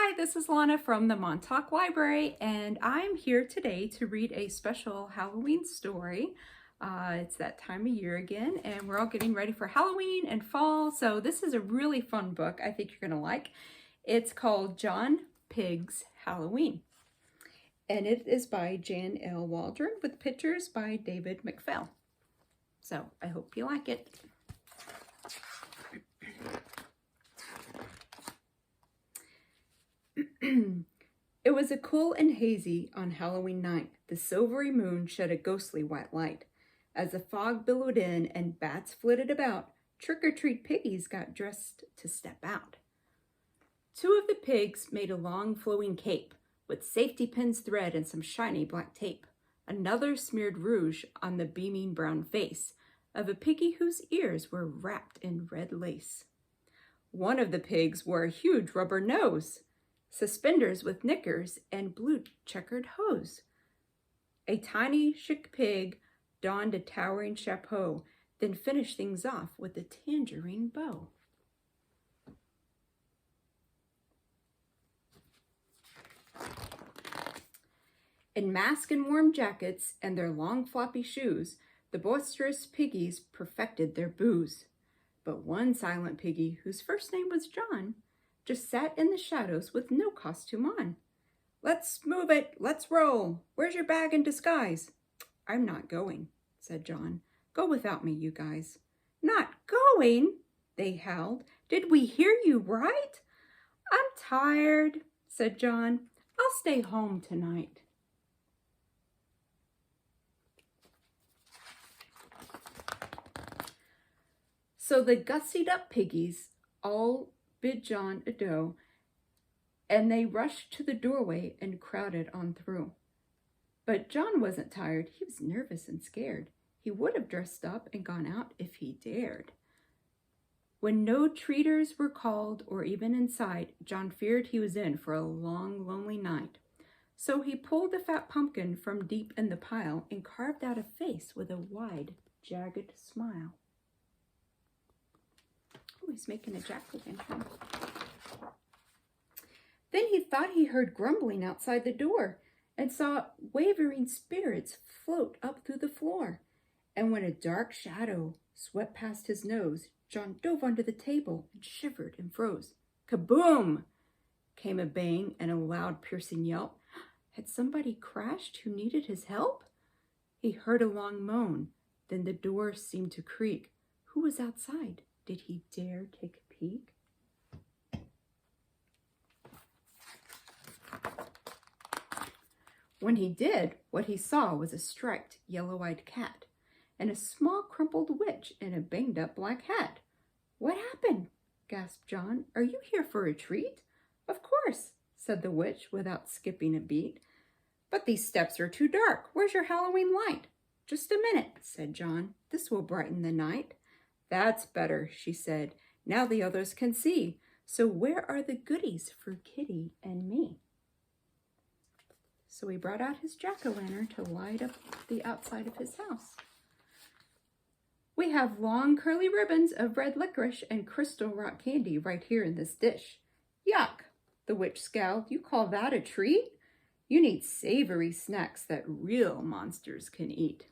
Hi, this is Lonna from the Montauk Library, and I'm here today to read a special Halloween story. It's that time of year again, and we're all getting ready for Halloween and fall, so this is a really fun book I think you're going to like. It's called John Pig's Halloween, and it is by Jan L. Waldron with pictures by David McPhail. So I hope you like it. It was a cool and hazy on Halloween night. The silvery moon shed a ghostly white light. As the fog billowed in and bats flitted about, trick-or-treat piggies got dressed to step out. Two of the pigs made a long flowing cape with safety pins thread and some shiny black tape. Another smeared rouge on the beaming brown face of a piggy whose ears were wrapped in red lace. One of the pigs wore a huge rubber nose, suspenders with knickers, and blue checkered hose. A tiny chic pig donned a towering chapeau, then finished things off with a tangerine bow. In masks and warm jackets and their long floppy shoes, the boisterous piggies perfected their booze. But one silent piggy, whose first name was John, just sat in the shadows with no costume on. "Let's move it, let's roll. Where's your bag and disguise?" "I'm not going," said John. "Go without me, you guys." "Not going?" they howled. "Did we hear you right?" "I'm tired," said John. "I'll stay home tonight." So the gussied up piggies all bid John adieu, and they rushed to the doorway and crowded on through. But John wasn't tired. He was nervous and scared. He would have dressed up and gone out if he dared. When no treaters were called or even in sight, John feared he was in for a long, lonely night. So he pulled a fat pumpkin from deep in the pile and carved out a face with a wide, jagged smile. Oh, he's making a jack-o'-lantern. Then he thought he heard grumbling outside the door and saw wavering spirits float up through the floor. And when a dark shadow swept past his nose, John dove under the table and shivered and froze. Kaboom! Came a bang and a loud piercing yelp. Had somebody crashed who needed his help? He heard a long moan. Then the door seemed to creak. Who was outside? Did he dare take a peek? When he did, what he saw was a striped, yellow-eyed cat and a small, crumpled witch in a banged-up black hat. "What happened?" gasped John. "Are you here for a treat?" "Of course," said the witch without skipping a beat. "But these steps are too dark. Where's your Halloween light?" "Just a minute," said John. "This will brighten the night." "That's better," she said. "Now the others can see. So where are the goodies for Kitty and me?" So he brought out his jack-o'-lantern to light up the outside of his house. "We have long curly ribbons of red licorice and crystal rock candy right here in this dish." "Yuck," the witch scowled. "You call that a treat? You need savory snacks that real monsters can eat."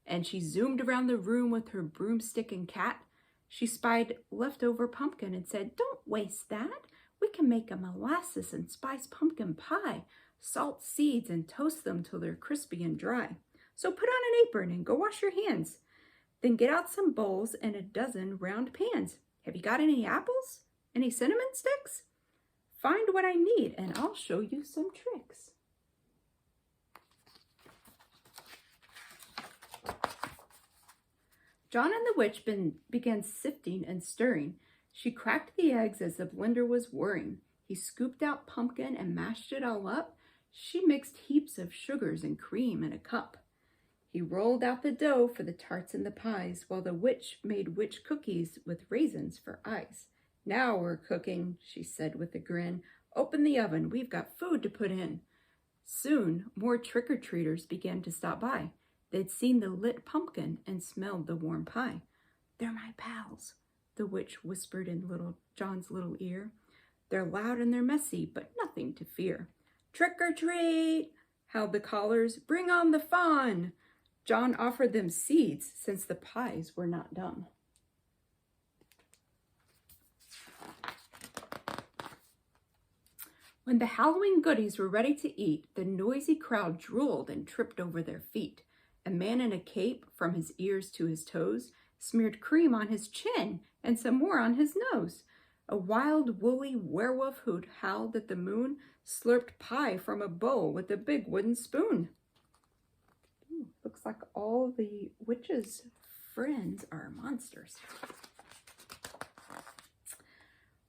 And she zoomed around the room with her broomstick and cat. She spied leftover pumpkin and said, "Don't waste that. We can make a molasses and spice pumpkin pie, salt seeds and toast them till they're crispy and dry. So put on an apron and go wash your hands. Then get out some bowls and a dozen round pans. Have you got any apples? Any cinnamon sticks? Find what I need and I'll show you some tricks." John and the witch began sifting and stirring. She cracked the eggs as the blender was whirring. He scooped out pumpkin and mashed it all up. She mixed heaps of sugars and cream in a cup. He rolled out the dough for the tarts and the pies, while the witch made witch cookies with raisins for eyes. "Now we're cooking," she said with a grin. "Open the oven, we've got food to put in." Soon, more trick-or-treaters began to stop by. They'd seen the lit pumpkin and smelled the warm pie. "They're my pals," the witch whispered in John's little ear. They're loud and they're messy, but nothing to fear. Trick or treat, howled the callers. Bring on the fun. John offered them seeds since the pies were not done. When the Halloween goodies were ready to eat, the noisy crowd drooled and tripped over their feet. A man in a cape from his ears to his toes smeared cream on his chin and some more on his nose. A wild, woolly werewolf hoot howled at the moon, slurped pie from a bowl with a big wooden spoon. Ooh, looks like all the witches' friends are monsters.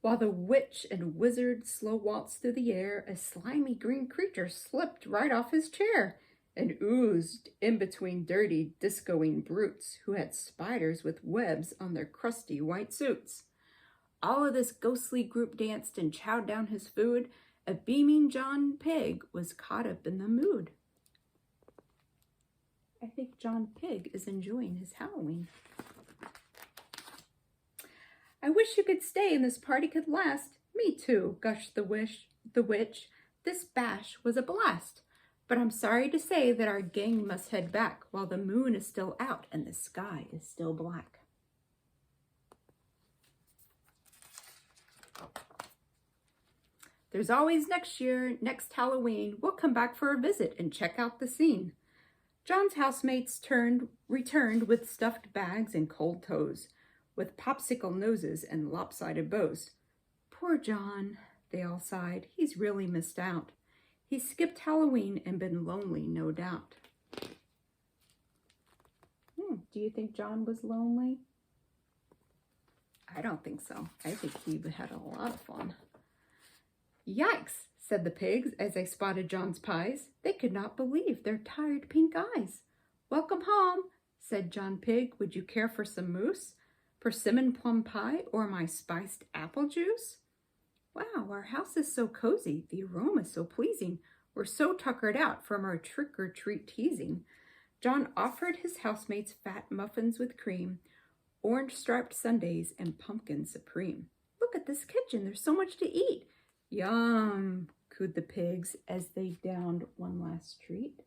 While the witch and wizard slow waltzed through the air, a slimy green creature slipped right off his chair and oozed in between dirty, discoing brutes who had spiders with webs on their crusty white suits. All of this ghostly group danced and chowed down his food. A beaming John Pig was caught up in the mood. I think John Pig is enjoying his Halloween. I wish you could stay and this party could last. Me too, gushed the witch. This bash was a blast. But I'm sorry to say that our gang must head back while the moon is still out and the sky is still black. There's always next year, next Halloween. We'll come back for a visit and check out the scene. John's housemates returned with stuffed bags and cold toes, with popsicle noses and lopsided bows. Poor John, they all sighed. He's really missed out. He skipped Halloween and been lonely, no doubt. Do you think John was lonely? I don't think so. I think he had a lot of fun. Yikes, said the pigs as they spotted John's pies. They could not believe their tired pink eyes. Welcome home, said John Pig. Would you care for some mousse? Persimmon plum pie or my spiced apple juice? Wow, our house is so cozy, the aroma so pleasing. We're so tuckered out from our trick-or-treat teasing. John offered his housemates fat muffins with cream, orange-striped sundaes, and pumpkin supreme. Look at this kitchen, there's so much to eat. Yum, cooed the pigs as they downed one last treat.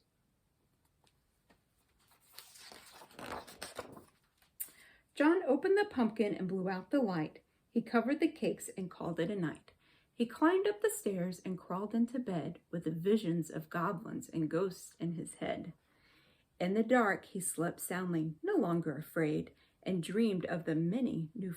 John opened the pumpkin and blew out the light. He covered the cakes and called it a night. He climbed up the stairs and crawled into bed with the visions of goblins and ghosts in his head. In the dark, he slept soundly, no longer afraid, and dreamed of the many new